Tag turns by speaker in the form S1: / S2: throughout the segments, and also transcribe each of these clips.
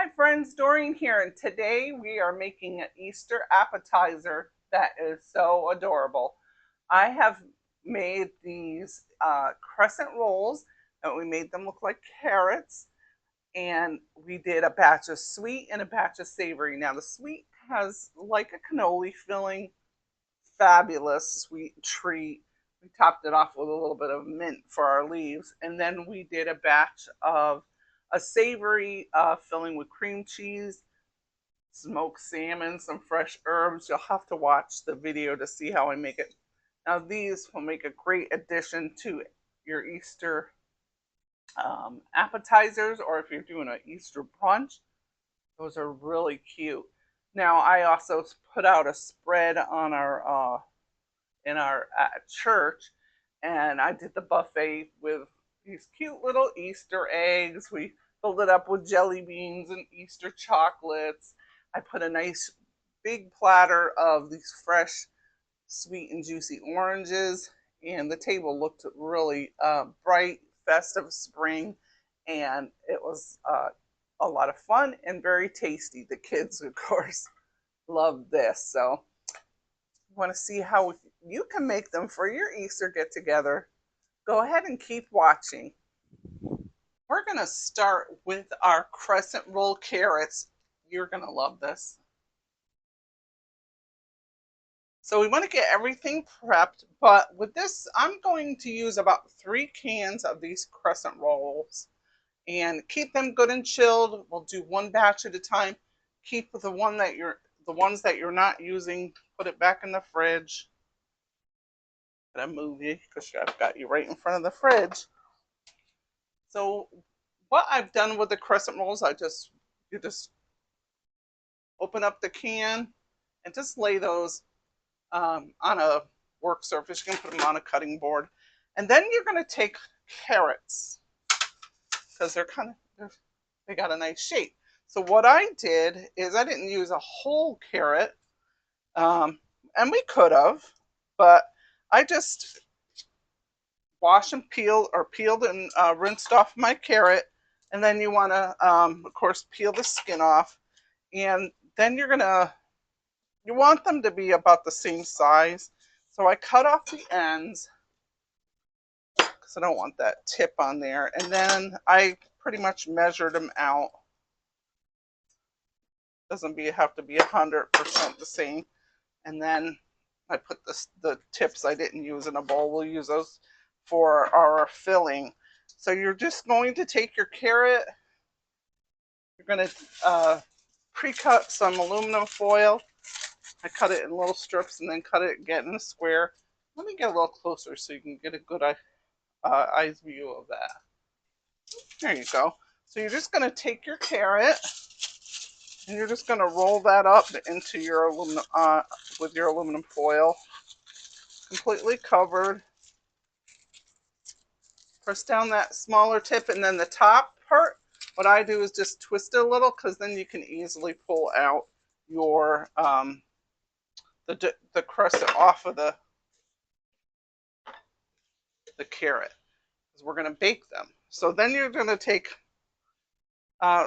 S1: Hi friends, Doreen here, and today we are making an Easter appetizer that is so adorable. I have made these crescent rolls, and we made them look like carrots, and we did a batch of sweet and a batch of savory. Now the sweet has like a cannoli filling, fabulous sweet treat. We topped it off with a little bit of mint for our leaves, and then we did a batch of a savory filling with cream cheese, smoked salmon, some fresh herbs. You'll have to watch the video to see how I make it. Now these will make a great addition to your Easter appetizers, or if you're doing an Easter brunch, those are really cute. Now I also put out a spread on our in our church, and I did the buffet with these cute little Easter eggs. We filled it up with jelly beans and Easter chocolates. I put a nice big platter of these fresh, sweet and juicy oranges, and the table looked really bright, festive spring, and it was a lot of fun and very tasty. The kids, of course, loved this. So want to see how you can make them for your Easter get together, go ahead and keep watching. We're going to start with our crescent roll carrots. You're going to love this. So we want to get everything prepped, but with this, I'm going to use about 3 cans of these crescent rolls and keep them good and chilled. We'll do one batch at a time. Keep the ones that you're not using, put it back in the fridge. I'm gonna move you because I've got you right in front of the fridge. So what I've done with the crescent rolls, you just open up the can and just lay those on a work surface. You can put them on a cutting board, and then you're going to take carrots because they got a nice shape. So what I did is I didn't use a whole carrot, and we could have, but I just washed and peeled and rinsed off my carrot, and then you want to of course peel the skin off, and then you want them to be about the same size. So I cut off the ends because I don't want that tip on there, and then I pretty much measured them out. Doesn't have to be 100% the same. And then I put the tips I didn't use in a bowl. We'll use those for our filling. So you're just going to take your carrot, you're going to pre-cut some aluminum foil. I cut it in little strips and then cut it again in a square. Let me get a little closer so you can get a good eyes view of that. There you go. So you're just going to take your carrot and you're just going to roll that up into your aluminum with your aluminum foil, completely covered. Press down that smaller tip, and then the top part, what I do is just twist it a little because then you can easily pull out your the crescent off of the carrot because we're going to bake them. So then you're going to take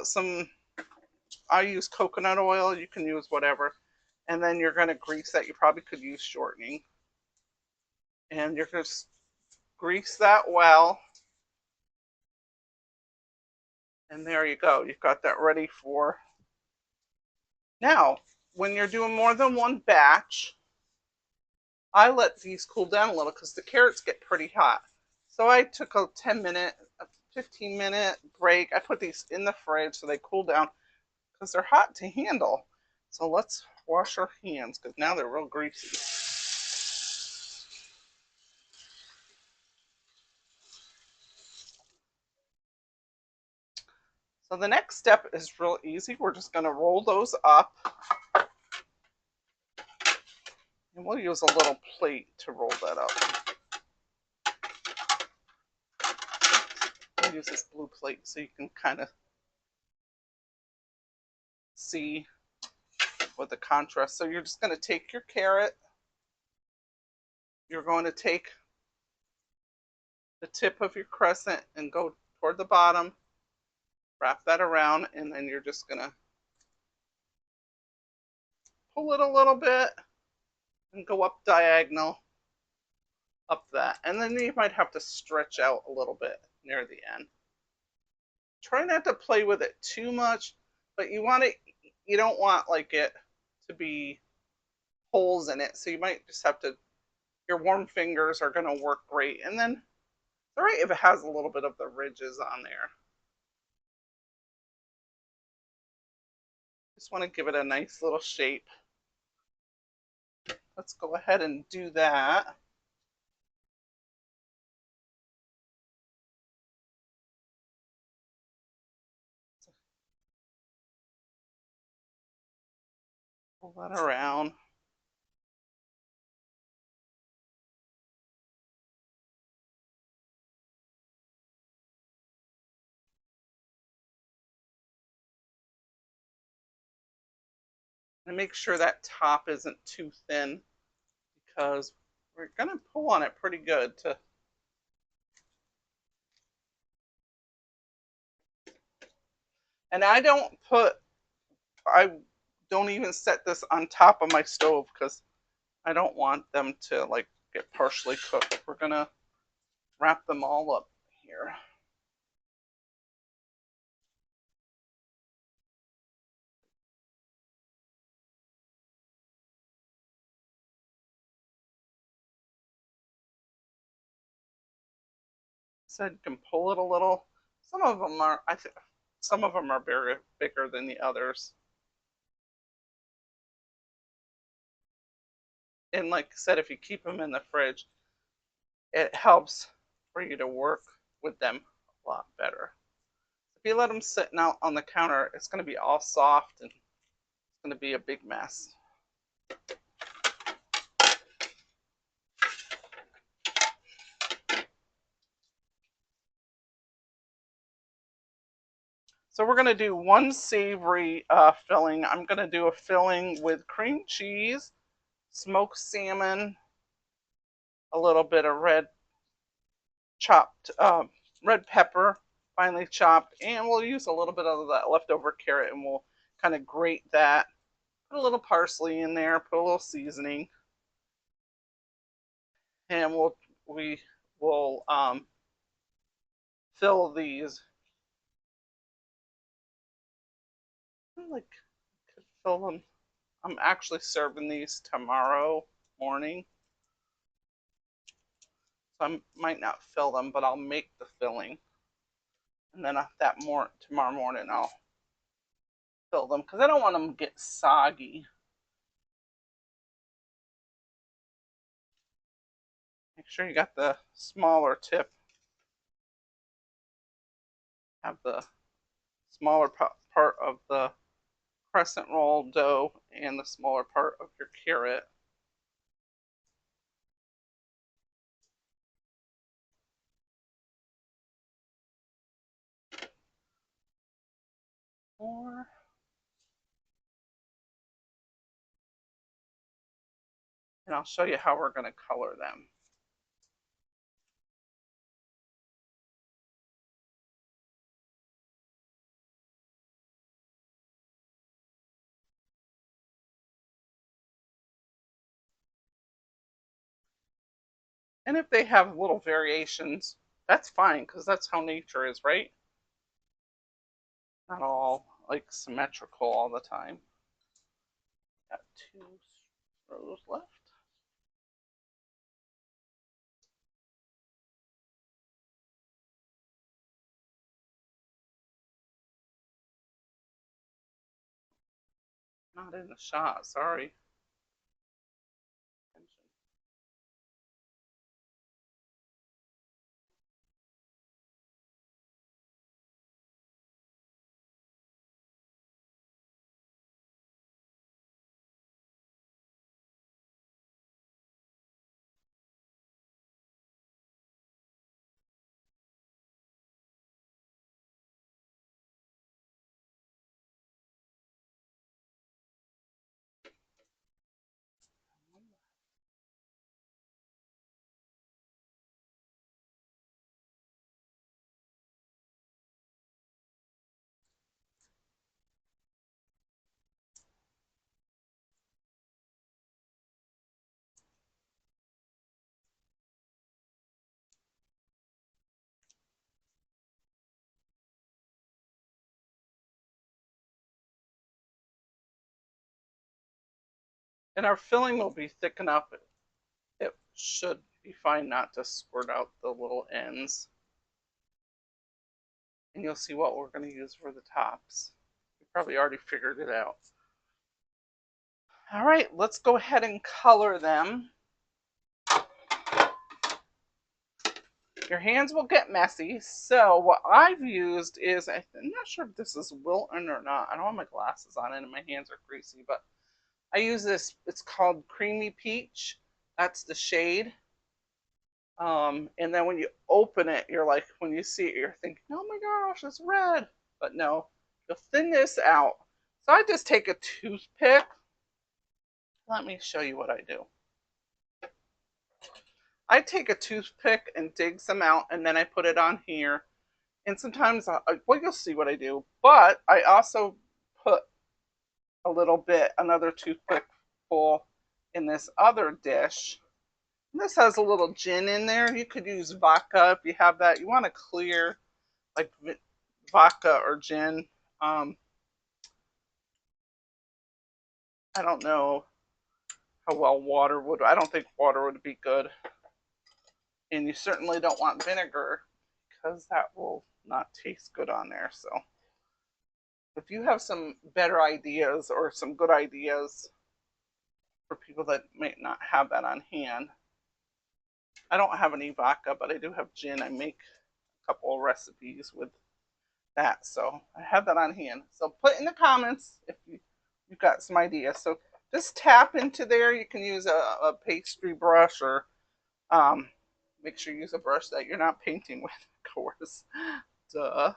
S1: some, I use coconut oil, you can use whatever, and then you're going to grease that. You probably could use shortening, and you're going to grease that well. And there you go. You've got that ready for. Now, when you're doing more than one batch, I let these cool down a little because the carrots get pretty hot. So I took a 10-minute, a 15-minute break. I put these in the fridge so they cool down because they're hot to handle. So let's wash our hands because now they're real greasy. So the next step is real easy. We're just going to roll those up. And we'll use a little plate to roll that up. I'll use this blue plate so you can kind of see with the contrast. So you're just going to take your carrot. You're going to take the tip of your crescent and go toward the bottom. wrap that around, and then you're just gonna pull it a little bit and go up diagonal up that. And then you might have to stretch out a little bit near the end. Try not to play with it too much, but you don't want like it to be holes in it. So you might just have to, your warm fingers are going to work great. And then it's all right if it has a little bit of the ridges on there. Just want to give it a nice little shape. Let's go ahead and do that. Pull that around. And make sure that top isn't too thin because we're going to pull on it pretty good to. And I don't even set this on top of my stove because I don't want them to like get partially cooked. We're gonna wrap them all up here. So you can pull it a little. Some of them are, I think, some of them are bigger than the others. And like I said, if you keep them in the fridge, it helps for you to work with them a lot better. If you let them sitting out on the counter, it's going to be all soft and it's going to be a big mess. So we're going to do one savory filling. I'm going to do a filling with cream cheese, smoked salmon, a little bit of red pepper, finely chopped, and we'll use a little bit of that leftover carrot, and we'll kind of grate that. Put a little parsley in there, put a little seasoning, and we will fill these. I like could fill them. I'm actually serving these tomorrow morning. So I might not fill them, but I'll make the filling. And then tomorrow morning I'll fill them because I don't want them to get soggy. Make sure you got the smaller tip. Have the smaller part of the crescent roll dough and the smaller part of your carrot. More. And I'll show you how we're going to color them. And if they have little variations, that's fine because that's how nature is, right? Not all like symmetrical all the time. Got 2 rows left. Not in the shot, sorry. And our filling will be thick enough. It should be fine not to squirt out the little ends. And you'll see what we're going to use for the tops. You probably already figured it out. All right, let's go ahead and color them. Your hands will get messy. So what I've used is, I'm not sure if this is Wilton or not. I don't have my glasses on and my hands are greasy, but I use this. It's called Creamy Peach. That's the shade. And then when you open it, you're like, when you see it, you're thinking, oh my gosh, it's red. But no, you'll thin this out. So I just take a toothpick. Let me show you what I do. I take a toothpick and dig some out, and then I put it on here. And sometimes, well, you'll see what I do. But I also put a little bit, another toothpick full in this other dish. And this has a little gin in there. You could use vodka if you have that. You want to clear, like vodka or gin. I don't know how well water would. I don't think water would be good. And you certainly don't want vinegar because that will not taste good on there. So if you have some better ideas or some good ideas for people that might not have that on hand. I don't have any vodka, but I do have gin. I make a couple of recipes with that, so I have that on hand. So put in the comments if you've got some ideas. So just tap into there. You can use a pastry brush or make sure you use a brush that you're not painting with, of course. Duh.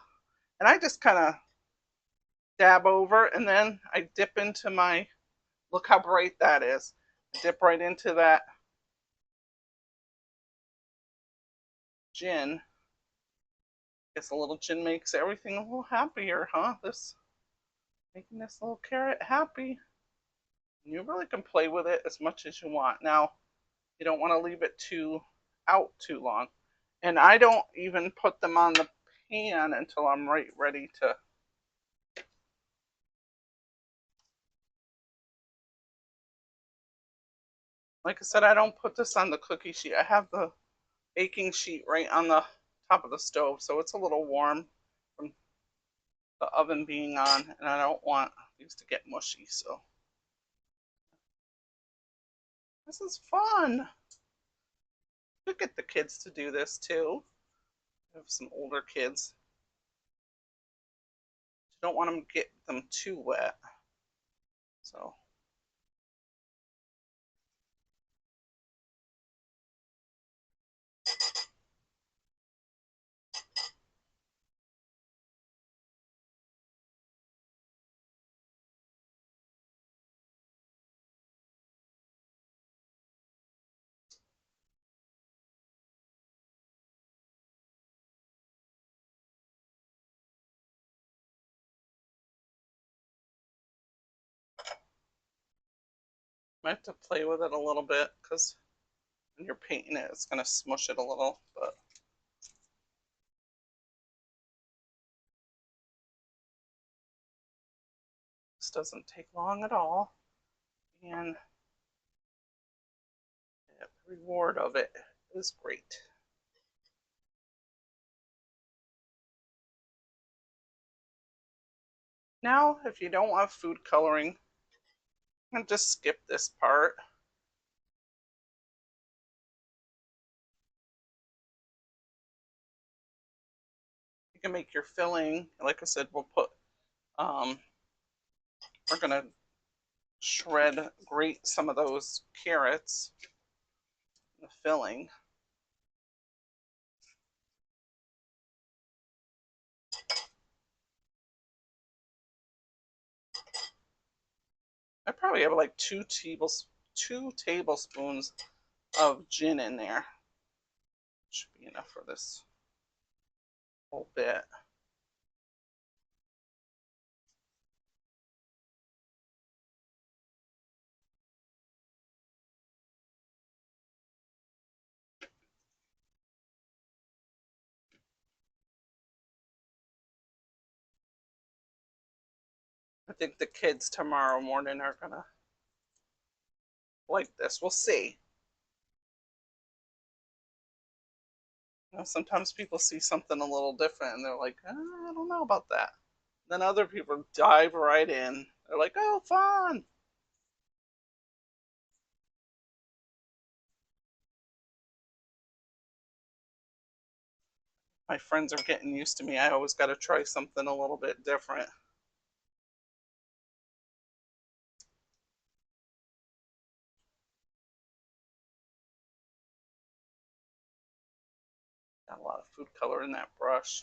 S1: And I just kind of dab over, and then I dip into my, look how bright that is. Dip right into that gin. Guess a little gin makes everything a little happier, huh? This making this little carrot happy. You really can play with it as much as you want. Now, you don't want to leave it out too long. And I don't even put them on the pan until I'm right ready to. Like I said, I don't put this on the cookie sheet. I have the baking sheet right on the top of the stove, so it's a little warm from the oven being on, and I don't want these to get mushy. So this is fun. You get the kids to do this too. I have some older kids. You don't want them to get them too wet. So I have to play with it a little bit because when you're painting it, it's going to smush it a little, but this doesn't take long at all. And the reward of it is great. Now, if you don't want food coloring, you can just skip this part. You can make your filling. Like I said, we're gonna grate some of those carrots in the filling. I probably have like two tablespoons of gin in there. Should be enough for this whole bit. I think the kids tomorrow morning are gonna like this. We'll see. You know, sometimes people see something a little different and they're like, I don't know about that. Then other people dive right in. They're like, oh, fun. My friends are getting used to me. I always got to try something a little bit different. Got a lot of food color in that brush.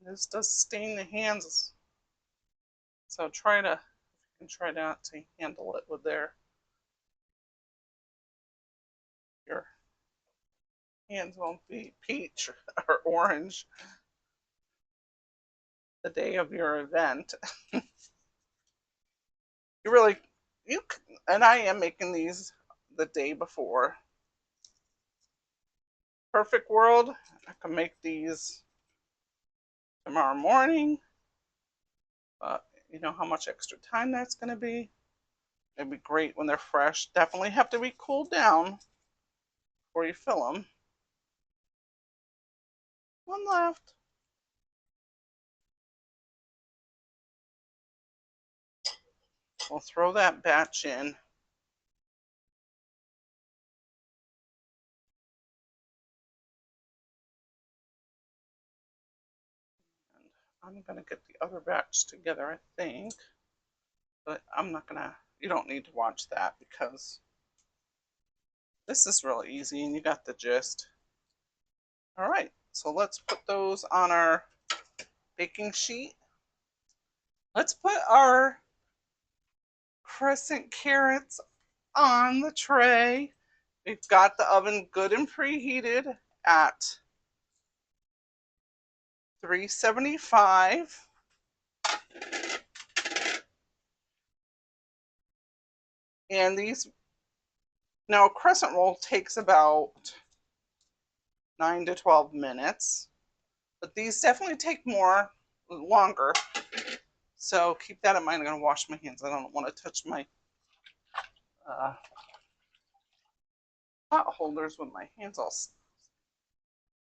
S1: This does stain the hands, so try to, you can try not to handle it with your hands won't be peach or orange the day of your event. You really, you and I am making these the day before. Perfect world, I can make these tomorrow morning. But you know how much extra time that's going to be. It'd be great when they're fresh. Definitely have to be cooled down before you fill them. One left. We'll throw that batch in. And I'm going to get the other batch together, I think. But I'm not going to, you don't need to watch that because this is really easy and you got the gist. All right, so let's put those on our baking sheet. Let's put our crescent carrots on the tray. We've got the oven good and preheated at 375. And these, now a crescent roll takes about 9 to 12 minutes, but these definitely take longer. So keep that in mind. I'm going to wash my hands. I don't want to touch my pot holders with my hands all.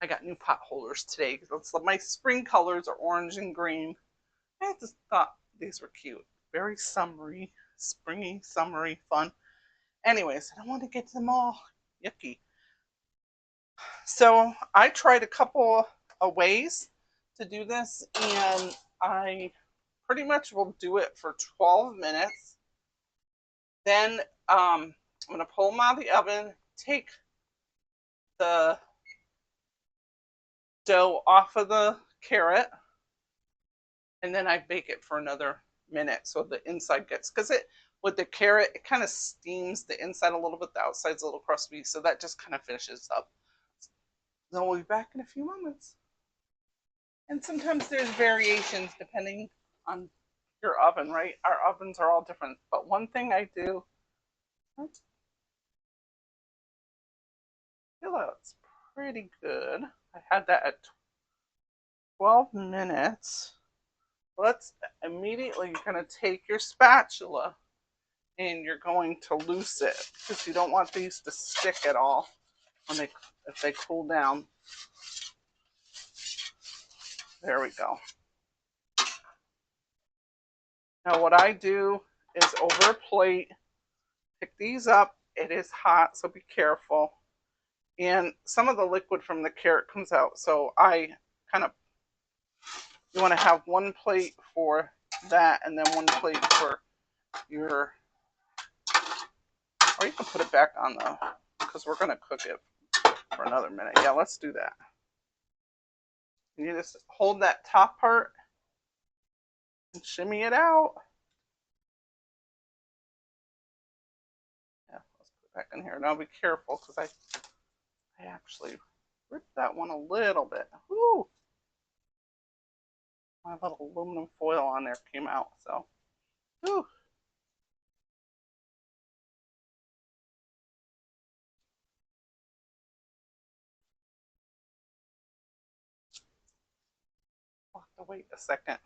S1: I got new pot holders today. My spring colors are orange and green. I just thought these were cute. Very summery, springy, summery fun. Anyways, I don't want to get them all yucky. So I tried a couple of ways to do this, and I pretty much will do it for 12 minutes. Then I'm going to pull them out of the oven, take the dough off of the carrot, and then I bake it for another minute so the inside gets, because with the carrot, it kind of steams the inside a little bit, the outside's a little crispy, so that just kind of finishes up. Then we'll be back in a few moments. And sometimes there's variations depending on your oven, right? Our ovens are all different. But one thing I do, I feel that's pretty good. I had that at 12 minutes. Let's immediately, you're going to take your spatula and you're going to loose it because you don't want these to stick at all if they cool down. There we go. Now what I do is over a plate, pick these up. It is hot, so be careful. And some of the liquid from the carrot comes out, so I kind of, you want to have one plate for that and then one plate for your, or you can put it back on the, because we're going to cook it for another minute. Yeah, let's do that. You just hold that top part and shimmy it out. Yeah, let's put it back in here. Now be careful because I actually ripped that one a little bit. Woo! My little aluminum foil on there came out, so. Woo! to wait a second.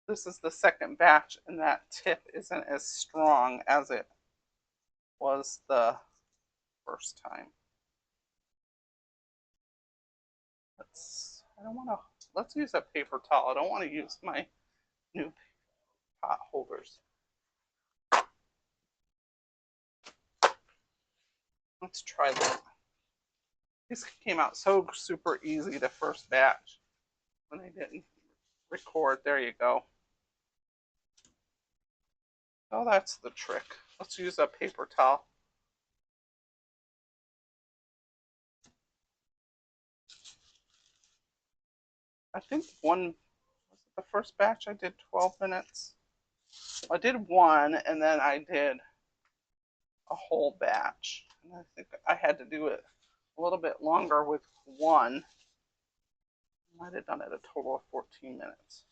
S1: This is the second batch, and that tip isn't as strong as it was the first time. Let's use a paper towel. I don't want to use my new pot holders. Let's try that. This came out so super easy, the first batch, when I didn't record. There you go. Oh, that's the trick. Let's use a paper towel. I think was it the first batch I did 12 minutes? I did one, and then I did a whole batch. And I think I had to do it a little bit longer with one. I might have done it a total of 14 minutes.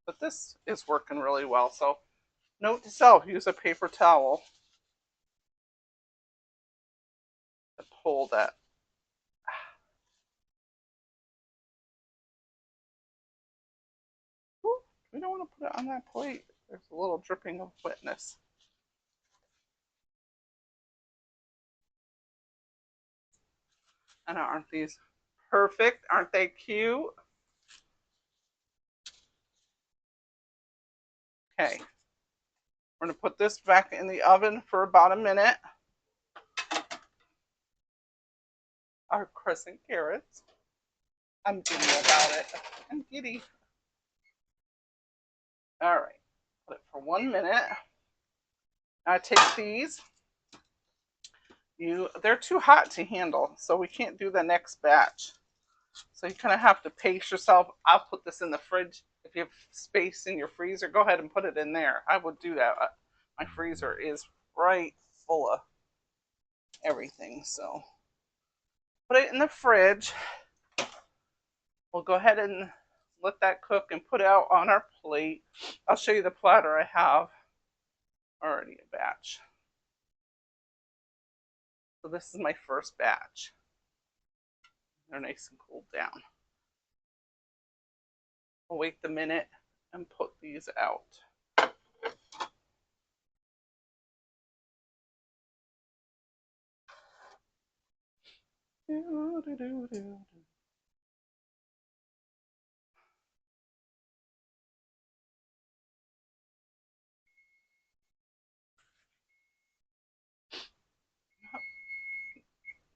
S1: But this is working really well. So note to self, use a paper towel to pull that. Ooh, we don't want to put it on that plate. There's a little dripping of wetness. And aren't these perfect? Aren't they cute? Okay. We're going to put this back in the oven for about a minute. Our crescent carrots. I'm giddy about it. I'm giddy. All right. Put it for 1 minute. Now take these. They're too hot to handle, so we can't do the next batch. So you kind of have to pace yourself. I'll put this in the fridge. If you have space in your freezer, go ahead and put it in there. I would do that. My freezer is right full of everything, so put it in the fridge. We'll go ahead and let that cook and put it out on our plate. I'll show you the platter I have already a batch. So this is my first batch. They're nice and cooled down. We'll wait the minute and put these out.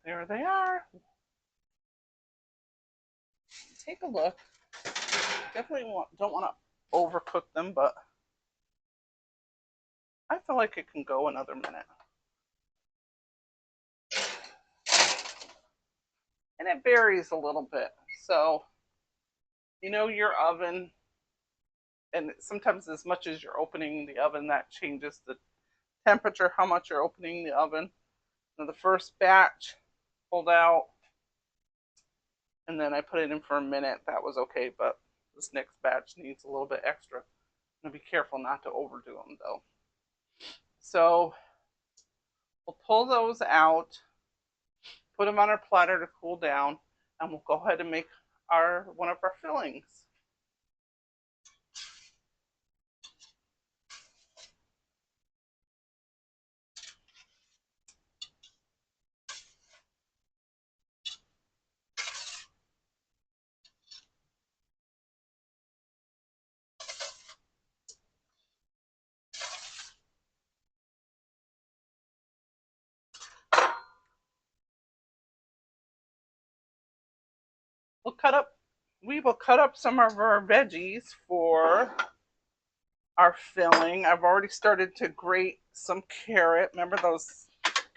S1: There they are. Take a look. Definitely don't want to overcook them, but I feel like it can go another minute. And it varies a little bit. So, you know your oven, and sometimes as much as you're opening the oven, that changes the temperature, how much you're opening the oven. Now the first batch pulled out, and then I put it in for a minute. That was okay, but this next batch needs a little bit extra. I'm gonna be careful not to overdo them though. So we'll pull those out, put them on our platter to cool down, and we'll go ahead and make one of our fillings. We will cut up some of our veggies for our filling. I've already started to grate some carrot. Remember those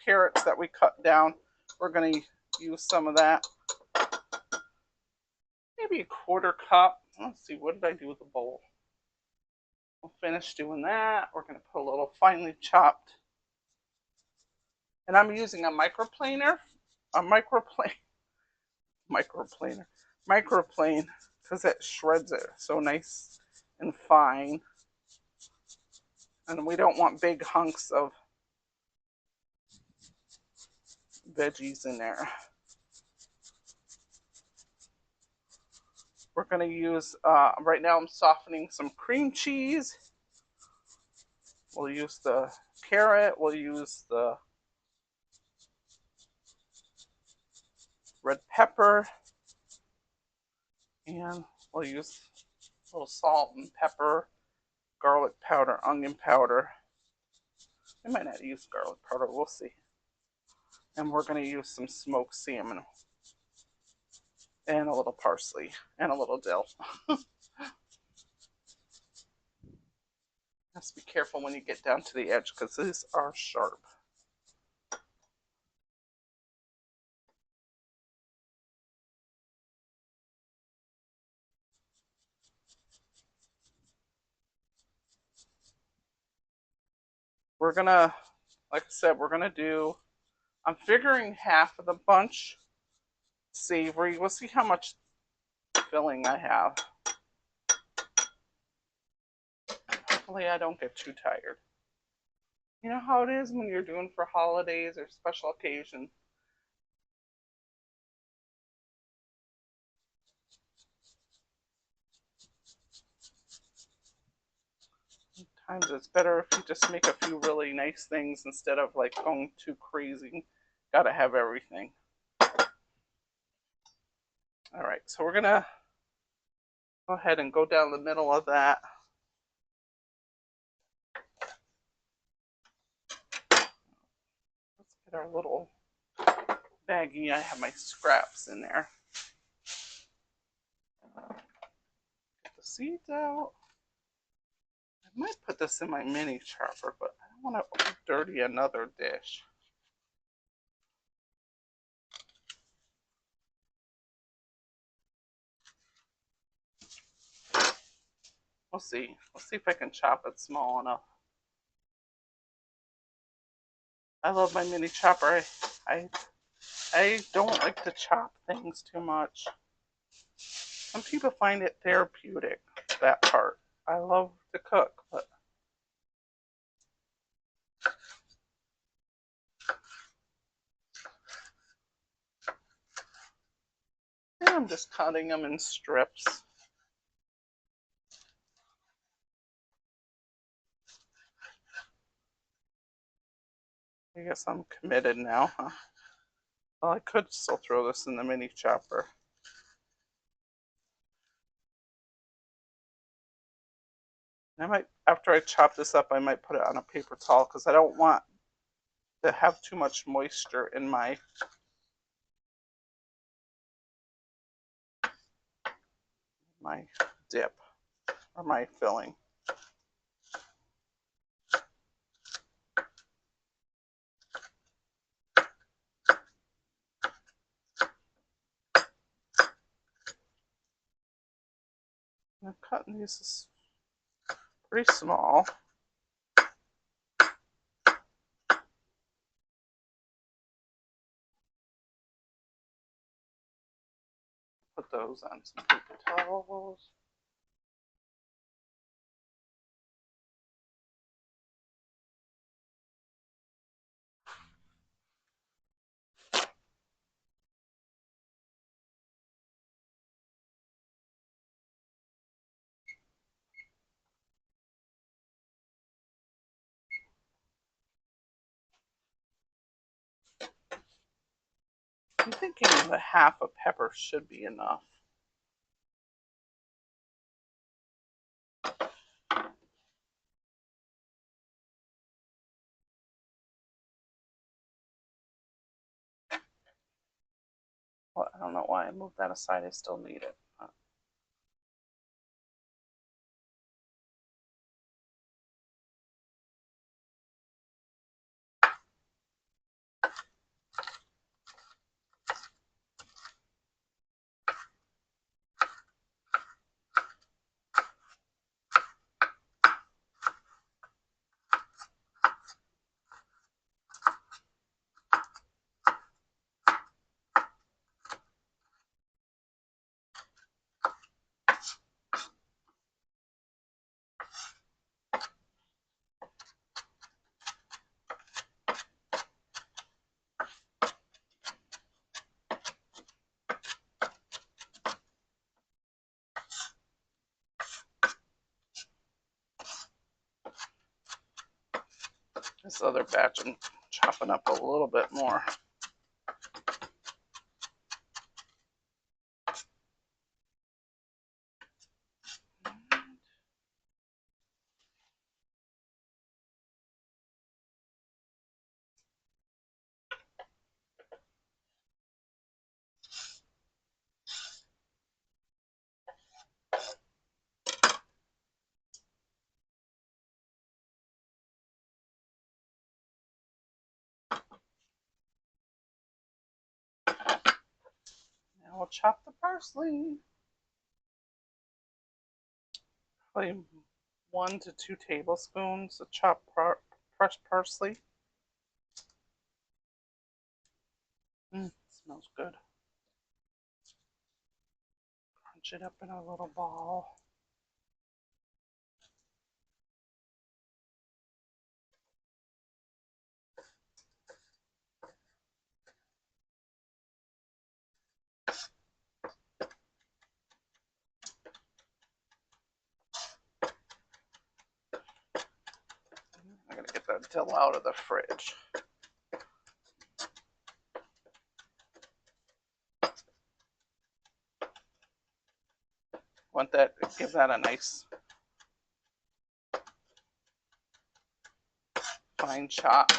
S1: carrots that we cut down? We're going to use some of that. Maybe a 1/4 cup. Let's see, what did I do with the bowl? We'll finish doing that. We're going to put a little finely chopped. And I'm using a microplane, because it shreds it so nice and fine. And we don't want big hunks of veggies in there. We're going to use, right now I'm softening some cream cheese. We'll use the carrot. We'll use the red pepper. And we'll use a little salt and pepper, garlic powder, onion powder. I might not use garlic powder, we'll see. And we're going to use some smoked salmon and a little parsley and a little dill. Just be careful when you get down to the edge because these are sharp. We're gonna, like I said, we're gonna do, I'm figuring half of the bunch savory. We'll see how much filling I have. Hopefully I don't get too tired. You know how it is when you're doing for holidays or special occasions. Sometimes it's better if you just make a few really nice things instead of like going too crazy. Gotta have everything. All right, so we're gonna go ahead and go down the middle of that. Let's get our little baggie. I have my scraps in there. Get the seeds out. I might put this in my mini chopper, but I don't want to dirty another dish. We'll see. We'll see if I can chop it small enough. I love my mini chopper. I don't like to chop things too much. Some people find it therapeutic, that part. I love to cook, but I'm just cutting them in strips. I guess I'm committed now, huh? Well, I could still throw this in the mini chopper. I might, after I chop this up, I might put it on a paper towel because I don't want to have too much moisture in my dip or my filling. I'm cutting these pretty small. Put those on some paper towels. I'm thinking the half a pepper should be enough. Well, I don't know why I moved that aside. I still need it. This other batch I'm chopping up a little bit more. Now we'll chop the parsley. Probably 1 to 2 tablespoons of chopped fresh parsley. Smells good. Crunch it up in a little ball. I gotta get that dill out of the fridge. Want that, give that a nice fine chop.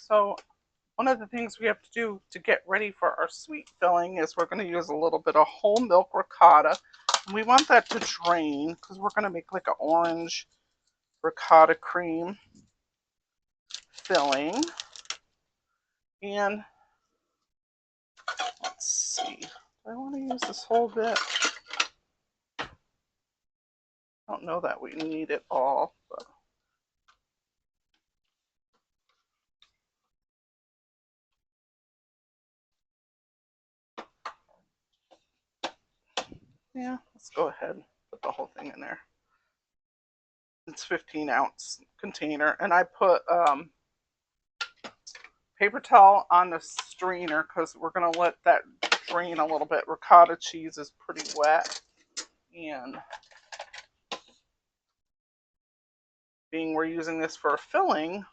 S1: So one of the things we have to do to get ready for our sweet filling is we're going to use a little bit of whole milk ricotta. And we want that to drain because we're going to make like an orange ricotta cream filling. And let's see, do I want to use this whole bit? I don't know that we need it all, but yeah, let's go ahead and put the whole thing in there. It's 15-ounce container, and I put paper towel on the strainer because we're going to let that drain a little bit. Ricotta cheese is pretty wet, and being we're using this for a filling,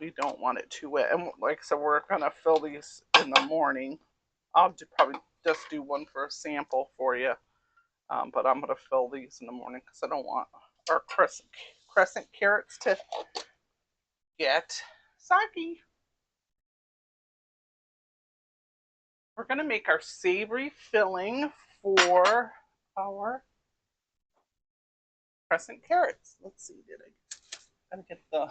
S1: we don't want it too wet. And like I said, we're going to fill these in the morning. I'll probably just do one for a sample for you, but I'm going to fill these in the morning because I don't want our crescent carrots to get soggy. We're going to make our savory filling for our crescent carrots. Let's see, did I gotta get the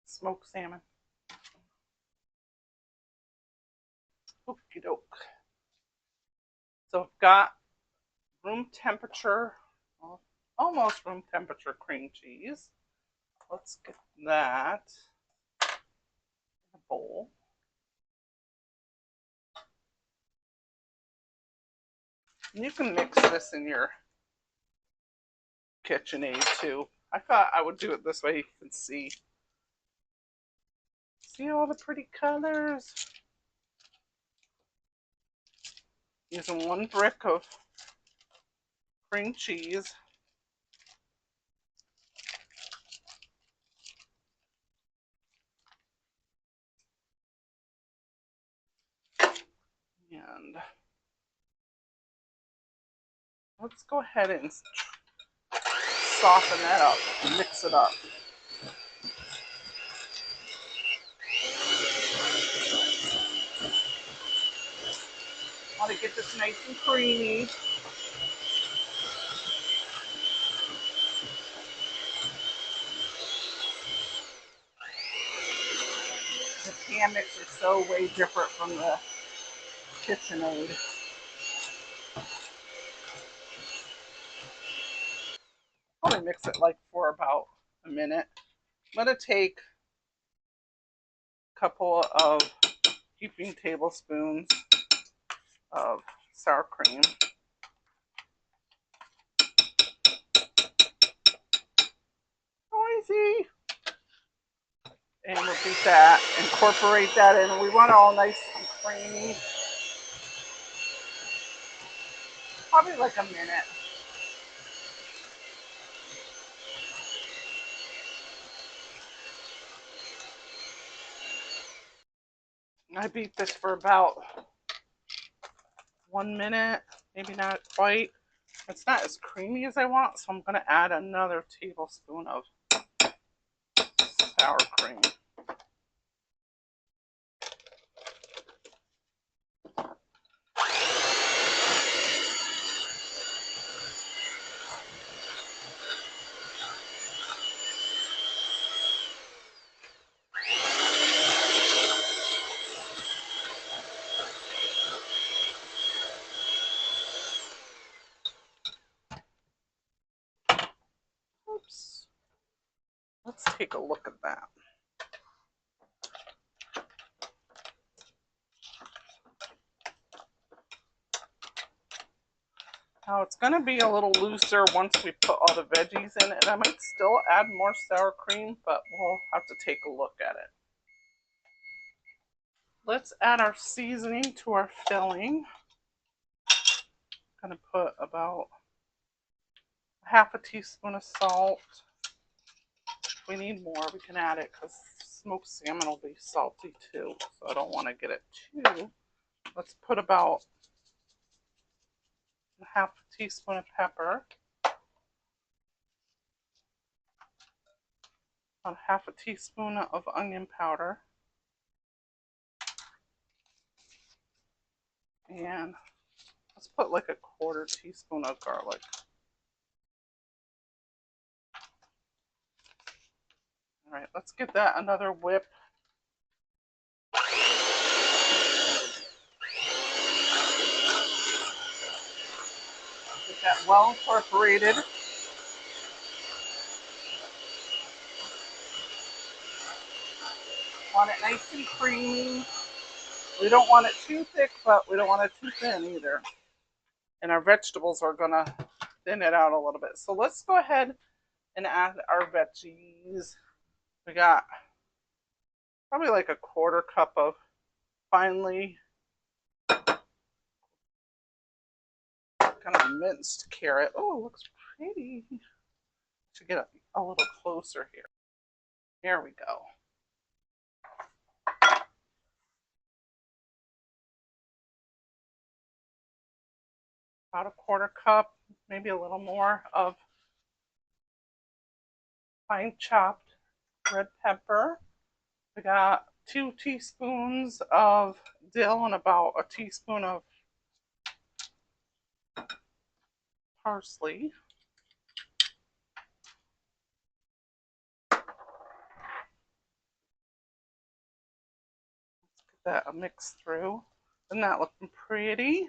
S1: smoked salmon. Okie doke. So I've got room temperature, almost room temperature cream cheese. Let's get that in a bowl. And you can mix this in your KitchenAid too. I thought I would do it this way. You can see all the pretty colors. Using 1 brick of cream cheese. And let's go ahead and soften that up and mix it up. I want to get this nice and creamy. The pan mix is so way different from the KitchenAid. Probably mix it like for about a minute. I'm going to take a couple of heaping tablespoons of sour cream. Noisy. And we'll beat that, incorporate that in. We want it all nice and creamy. Probably like a minute. I beat this for about 1 minute, maybe not quite. It's not as creamy as I want, so I'm going to add another tablespoon of sour cream. Oops. Let's take a look at that. Now it's going to be a little looser once we put all the veggies in, and I might still add more sour cream, but we'll have to take a look at it. Let's add our seasoning to our filling. I'm going to put about half a teaspoon of salt. If we need more, we can add it because smoked salmon will be salty too, so I don't want to get it too. Let's put about half a teaspoon of pepper, about half a teaspoon of onion powder, and let's put like a quarter teaspoon of garlic. All right, let's give that another whip. Get that well incorporated. Want it nice and creamy. We don't want it too thick, but we don't want it too thin either. And our vegetables are gonna thin it out a little bit. So let's go ahead and add our veggies. We got probably like a quarter cup of finely kind of minced carrot. Oh, looks pretty. Should get a little closer here. There we go. About a quarter cup, maybe a little more of fine chopped red pepper. We got 2 teaspoons of dill and about a teaspoon of parsley. Let's get that mixed through. Isn't that looking pretty?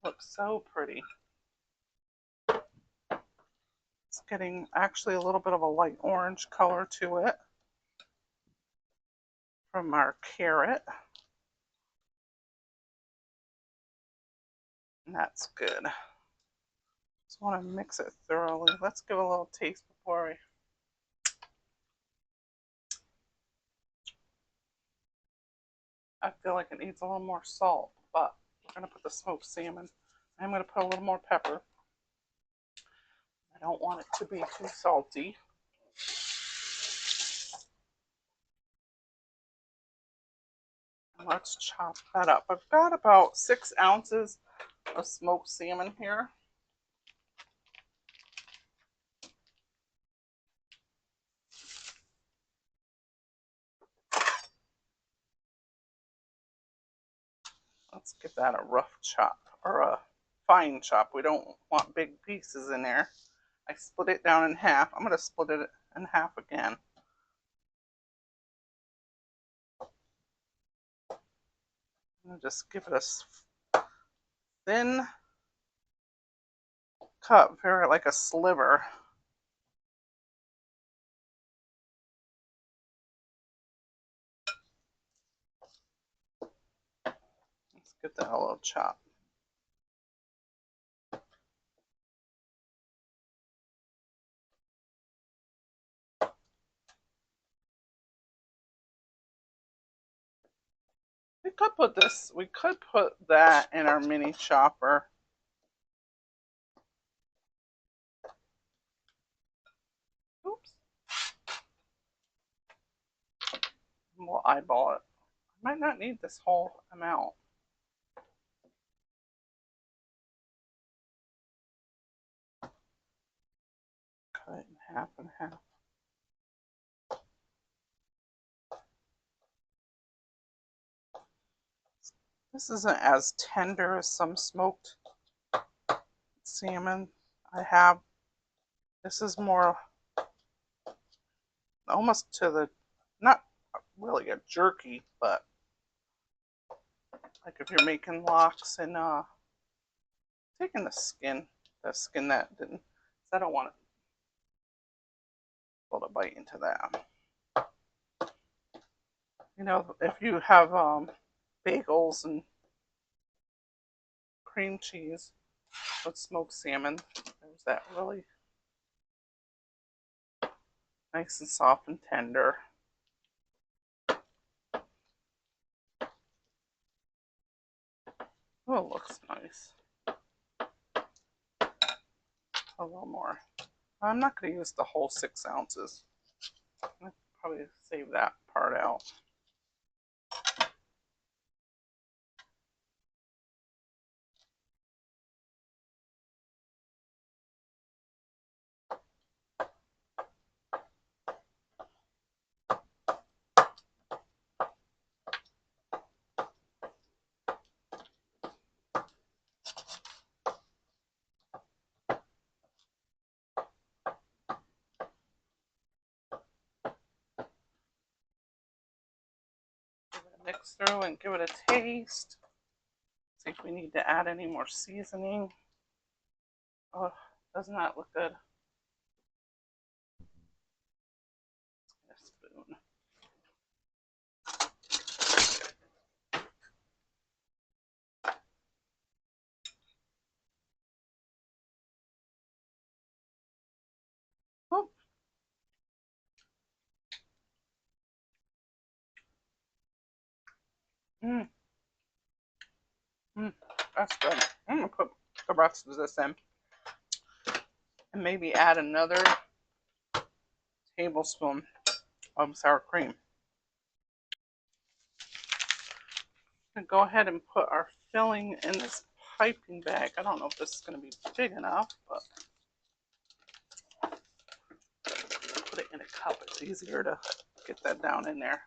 S1: Looks so pretty. It's getting actually a little bit of a light orange color to it from our carrot. And that's good. Just want to mix it thoroughly. Let's give it a little taste before I feel like it needs a little more salt, but we're going to put the smoked salmon. I'm going to put a little more pepper. I don't want it to be too salty. let's chop that up. I've got about 6 ounces of smoked salmon here. Let's get that a rough chop or a fine chop. We don't want big pieces in there. I split it down in half. I'm going to split it in half again. And just give it a thin cut, very like a sliver. Let's get that a little chop. We could put that in our mini chopper. Oops. We'll eyeball it. I might not need this whole amount. Cut it in half and half. This isn't as tender as some smoked salmon I have. This is more almost to the, not really a jerky, but like if you're making lox and taking the skin that didn't, I don't want to bite into that. You know, if you have bagels and cream cheese with smoked salmon, there's that really nice and soft and tender. Oh, it looks nice. A little more. I'm not going to use the whole 6 ounces. I'll probably save that part out. Mix through and give it a taste. See if we need to add any more seasoning. Oh, does not look good. A spoon. Oh. That's good. I'm gonna put the rest of this in and maybe add another tablespoon of sour cream. And go ahead and put our filling in this piping bag. I don't know if this is going to be big enough, but put it in a cup. It's easier to get that down in there.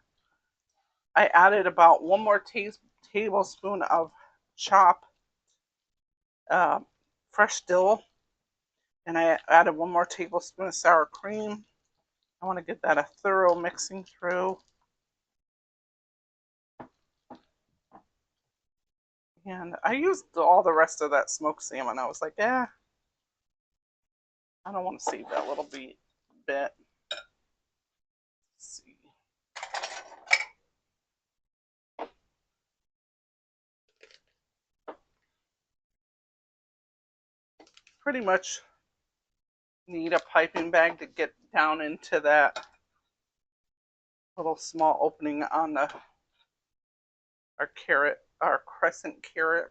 S1: I added about 1 more tablespoon of chopped fresh dill, and I added 1 more tablespoon of sour cream. I want to get that a thorough mixing through. And I used all the rest of that smoked salmon. I was like, I don't want to save that little bit. Let's see. Pretty much need a piping bag to get down into that little small opening on our crescent carrot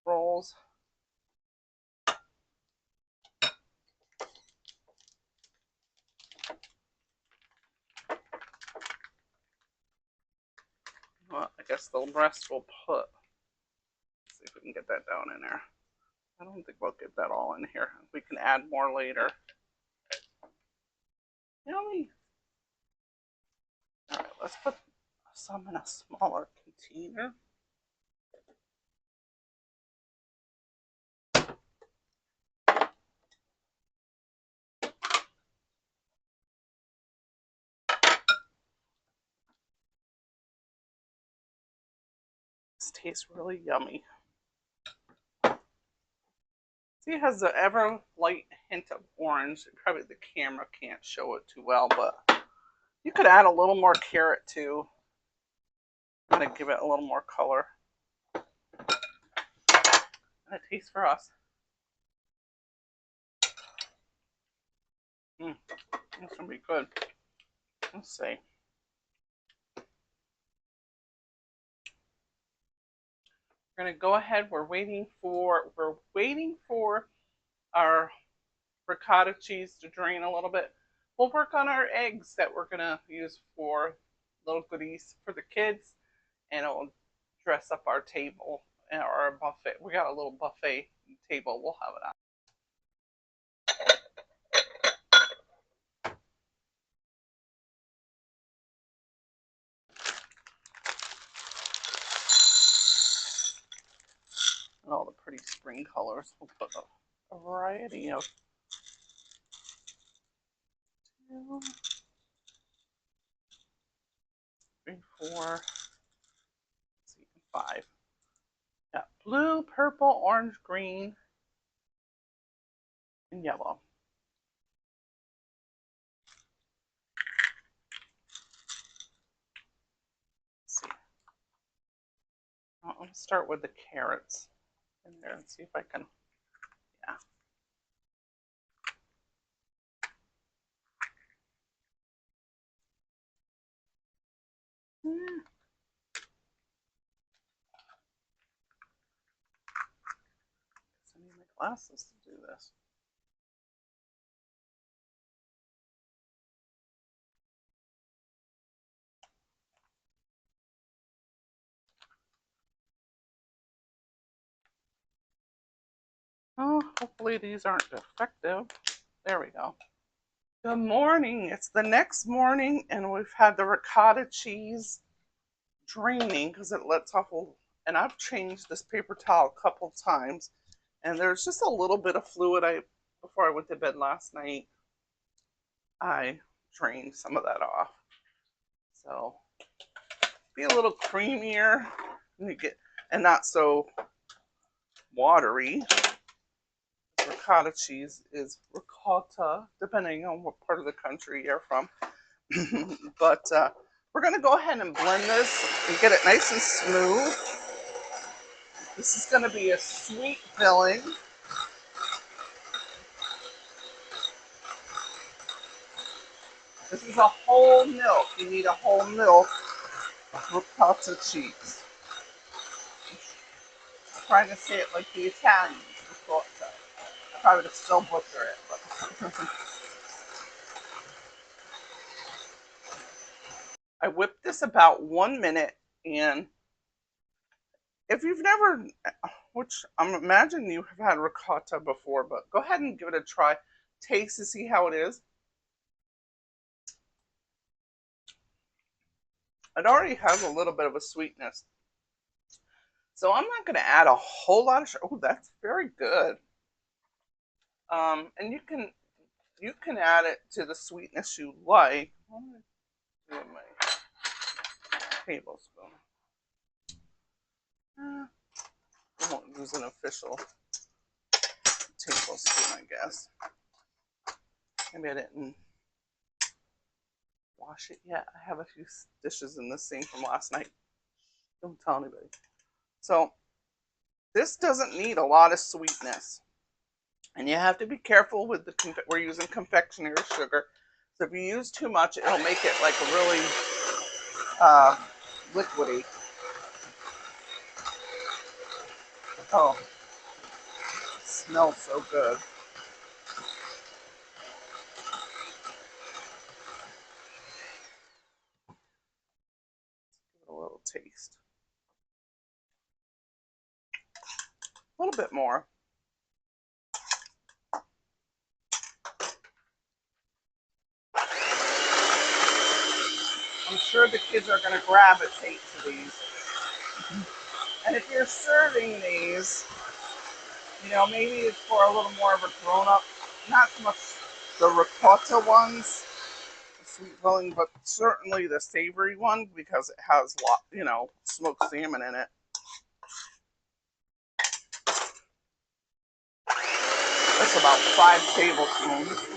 S1: rolls. guess the rest we'll put. Let's see if we can get that down in there. I don't think we'll get that all in here. We can add more later. Yummy. All right, let's put some in a smaller container. This tastes really yummy. See, it has the ever light hint of orange. Probably the camera can't show it too well, but you could add a little more carrot too. I'm gonna give it a little more color. And it tastes for us. That's gonna be good. Let's see. We're gonna go ahead. We're waiting for our ricotta cheese to drain a little bit. We'll work on our eggs that we're gonna use for little goodies for the kids, and it'll dress up our table or our buffet. We got a little buffet table. We'll have it on. And all the pretty spring colors. We'll put a variety of 2, 3, 4, 5. Got blue, purple, orange, green, and yellow. Let's see. I'm going to start with the carrots in there and see if I can, yeah. I need my glasses to do this. Oh, hopefully these aren't defective. There we go. Good morning. It's the next morning, and we've had the ricotta cheese draining because it lets off. And I've changed this paper towel a couple times, and there's just a little bit of fluid. Before I went to bed last night, I drained some of that off. So be a little creamier and not so watery. Ricotta cheese is ricotta, depending on what part of the country you're from. But we're going to go ahead and blend this and get it nice and smooth. This is going to be a sweet filling. This is a whole milk. You need a whole milk ricotta cheese. I'm trying to say it like the Italians, ricotta. I probably would still butcher it, but I whipped this about 1 minute, and if you've never, which I'm imagining you have had ricotta before, but go ahead and give it a try. Taste to see how it is. It already has a little bit of a sweetness. So I'm not going to add a whole lot of sugar. Oh, that's very good. And you can add it to the sweetness you like. I'm going to do my tablespoon. I won't use an official tablespoon, I guess. Maybe I didn't wash it yet. I have a few dishes in the sink from last night. Don't tell anybody. So this doesn't need a lot of sweetness. And you have to be careful with we're using confectionery sugar. So if you use too much, it'll make it like a really liquidy. Oh, it smells so good. Give it a little taste. little bit more. I'm sure the kids are going to gravitate to these. And if you're serving these, you know, maybe it's for a little more of a grown-up, not so much the ricotta ones, the sweet filling, but certainly the savory one because it has you know, smoked salmon in it. That's about 5 tablespoons.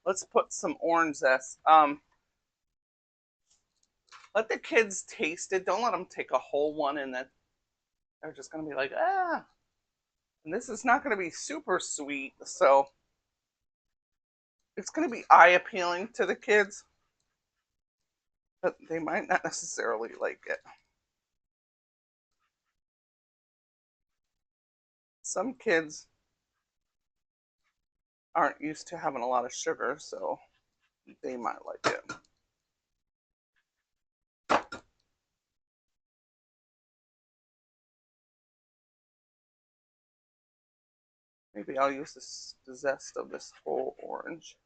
S1: Let's put some orange zest. Let the kids taste it. Don't let them take a whole one and then they're just gonna be like, ah. And this is not gonna be super sweet, so it's gonna be eye appealing to the kids, but they might not necessarily like it. Some kids aren't used to having a lot of sugar, so they might like it. Maybe I'll use the zest of this whole orange.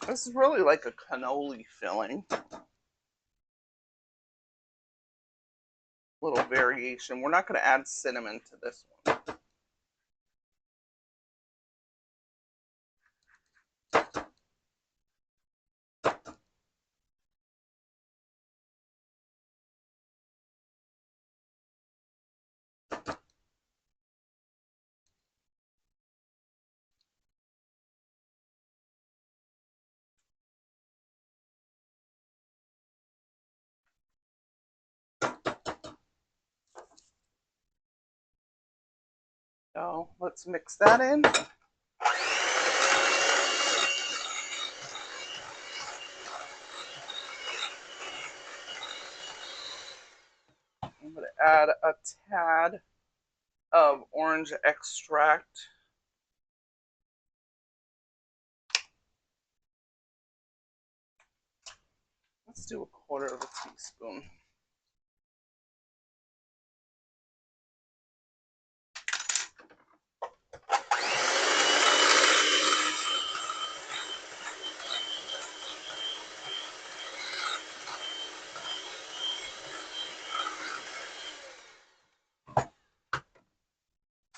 S1: This is really like a cannoli filling. Little variation. We're not going to add cinnamon to this one. So let's mix that in. I'm going to add a tad of orange extract. Let's do 1/4 of a teaspoon.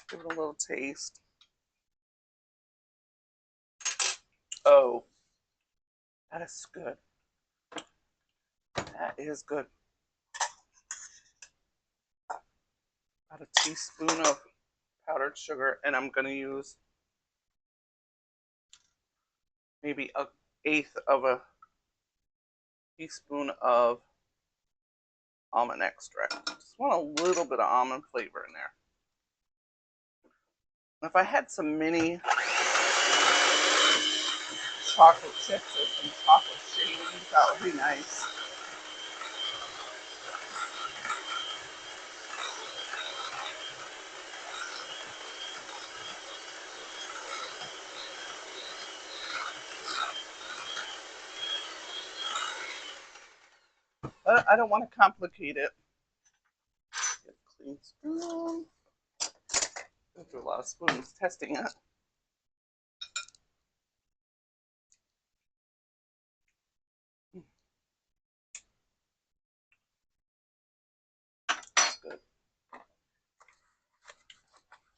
S1: Give it a little taste. Oh, that is good. That is good. About a teaspoon of powdered sugar, and I'm going to use maybe 1/8 of a teaspoon of almond extract. Just want a little bit of almond flavor in there. If I had some mini chocolate chips or some chocolate shavings, that would be nice. But I don't want to complicate it. Get a clean spoon. Go through a lot of spoons testing it. That's good. I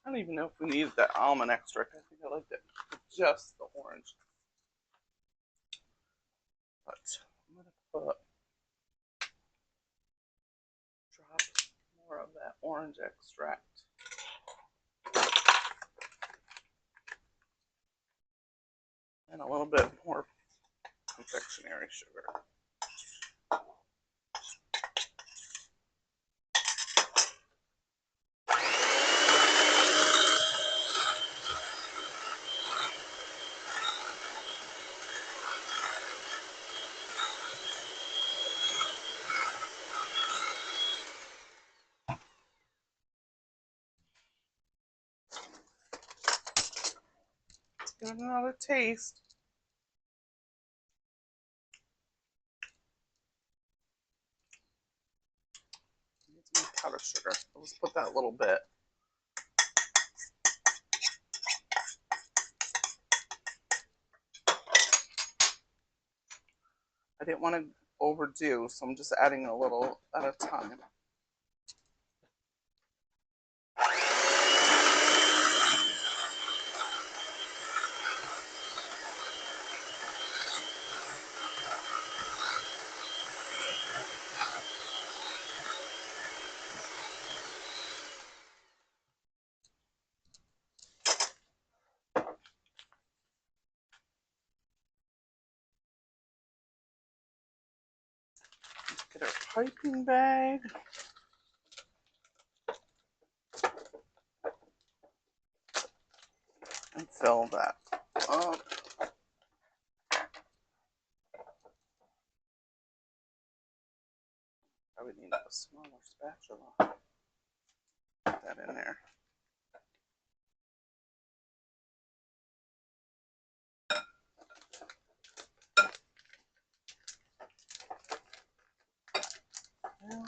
S1: don't even know if we need that almond extract. I think I liked it with just the orange. But I'm going to put drop more of that orange extract. And a little bit more confectionery sugar. Let's give it another taste. Powdered sugar. Let's put that a little bit. I didn't want to overdo, so I'm just adding a little at a time. Get our piping bag. And fill that up. Probably need a smaller spatula. Put that in there. Yeah.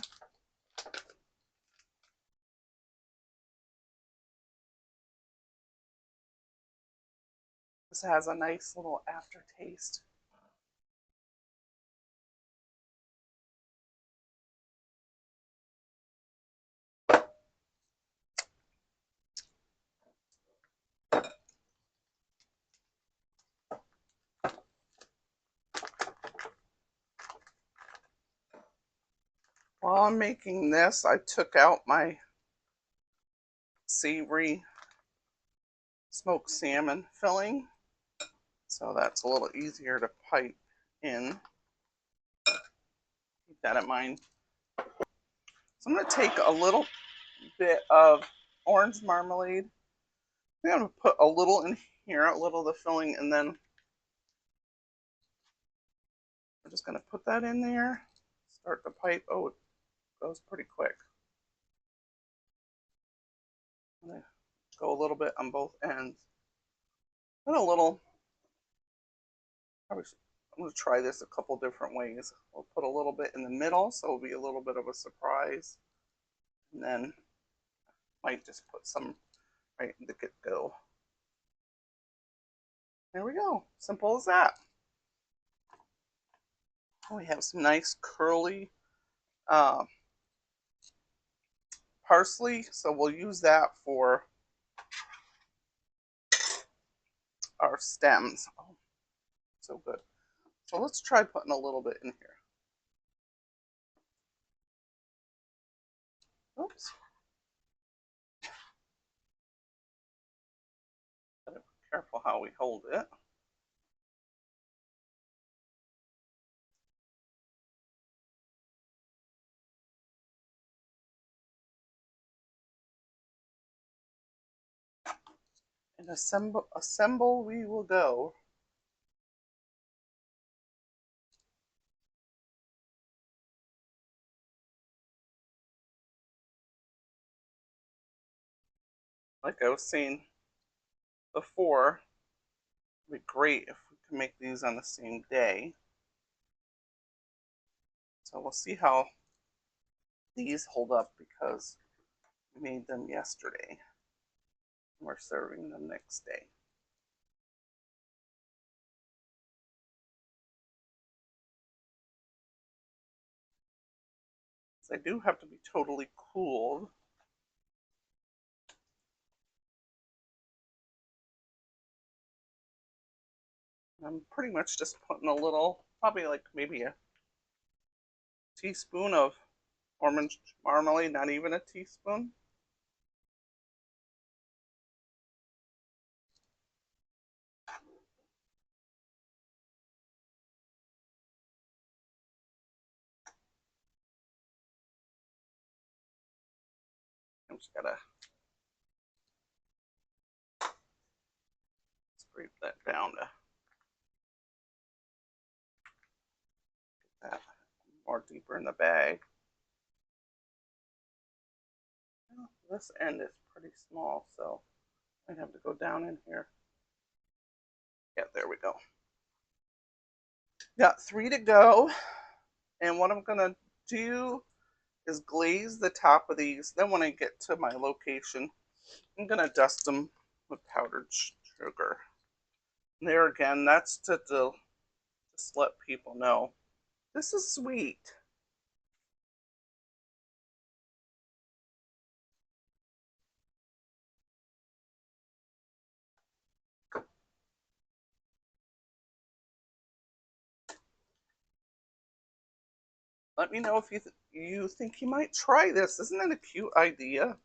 S1: This has a nice little aftertaste. While I'm making this, I took out my Savory smoked salmon filling, so that's a little easier to pipe in. Keep that in mind. So I'm going to take a little bit of orange marmalade. I'm going to put a little in here, a little of the filling, and then I'm just going to put that in there. Start the pipe. Oh, it goes pretty quick. I'm going to go a little bit on both ends. Put a little. I'm going to try this a couple different ways. We'll put a little bit in the middle, so it'll be a little bit of a surprise. And then might just put some right in the get-go. There we go. Simple as that. We have some nice curly parsley, so we'll use that for our stems. Oh, so good. So let's try putting a little bit in here. Oops. Gotta be careful how we hold it. And assemble we will go. Like I was saying before, it'd be great if we could make these on the same day. So we'll see how these hold up because we made them yesterday. We're serving them next day. So they do have to be totally cooled. I'm pretty much just putting a little, probably like maybe a teaspoon of orange marmalade, not even a teaspoon. I'm just gotta scrape that down to get that more deeper in the bag. This end is pretty small, so I'd have to go down in here. Yeah, there we go. Got 3 to go. And what I'm gonna do is glaze the top of these. Then when I get to my location, I'm gonna dust them with powdered sugar. And there again, that's to just let people know this is sweet. Let me know if you think you might try this. Isn't it a cute idea?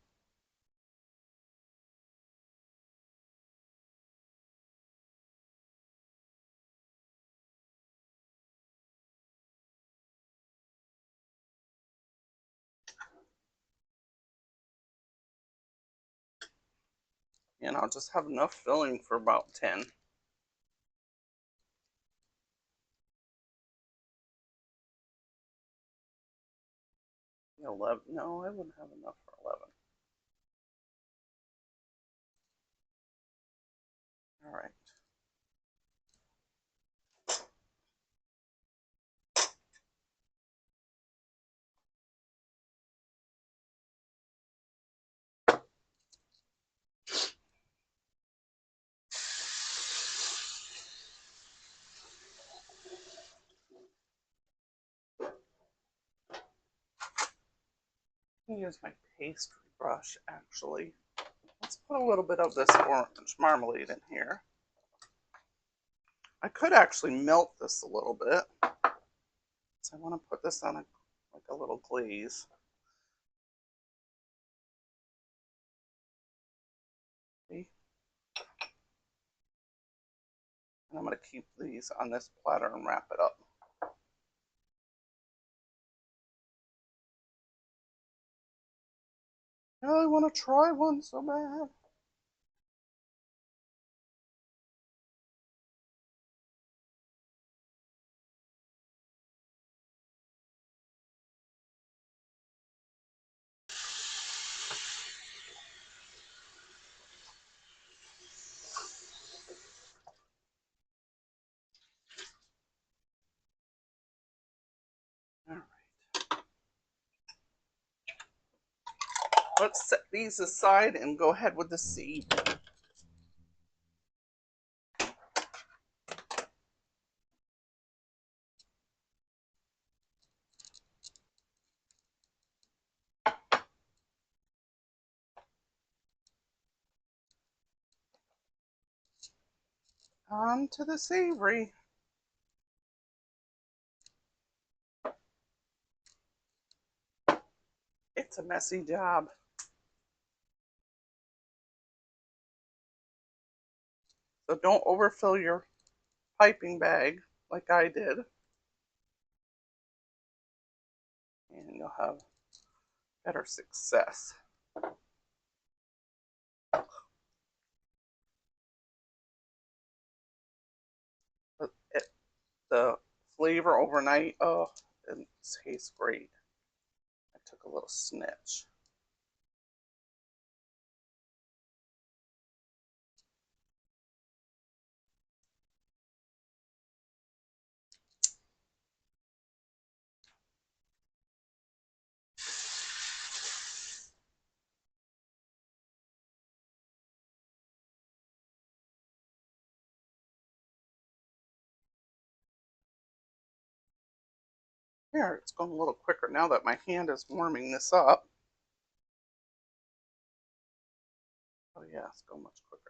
S1: And I'll just have enough filling for about 10. 11. No, I wouldn't have enough for 11. All right. I'm gonna use my pastry brush actually. Let's put a little bit of this orange marmalade in here. I could actually melt this a little bit. So I want to put this on like a little glaze. See? And I'm going to keep these on this platter and wrap it up. Oh, I want to try one so bad. All right. Let's set these aside and go ahead with the seed. On to the savory. It's a messy job. So don't overfill your piping bag like I did. And you'll have better success. But the flavor overnight, oh, it tastes great. I took a little snitch. Here, it's going a little quicker now that my hand is warming this up. Oh yeah, it's going much quicker.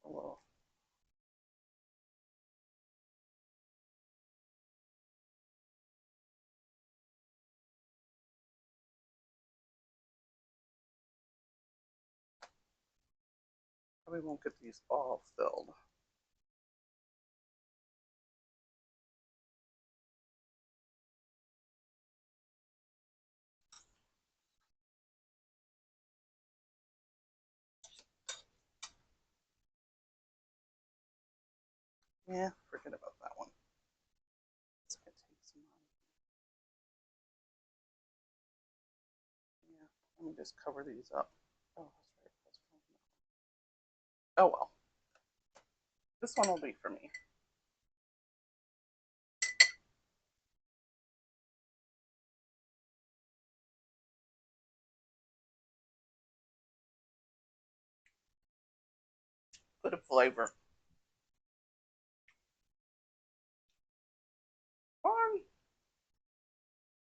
S1: A little. Probably won't get these all filled. Yeah, forget about that one. It's gonna take some. Yeah, Let me just cover these up. Oh, that's right. Oh well. This one will be for me. Good flavor.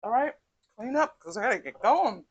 S1: All right, clean up because I gotta get going.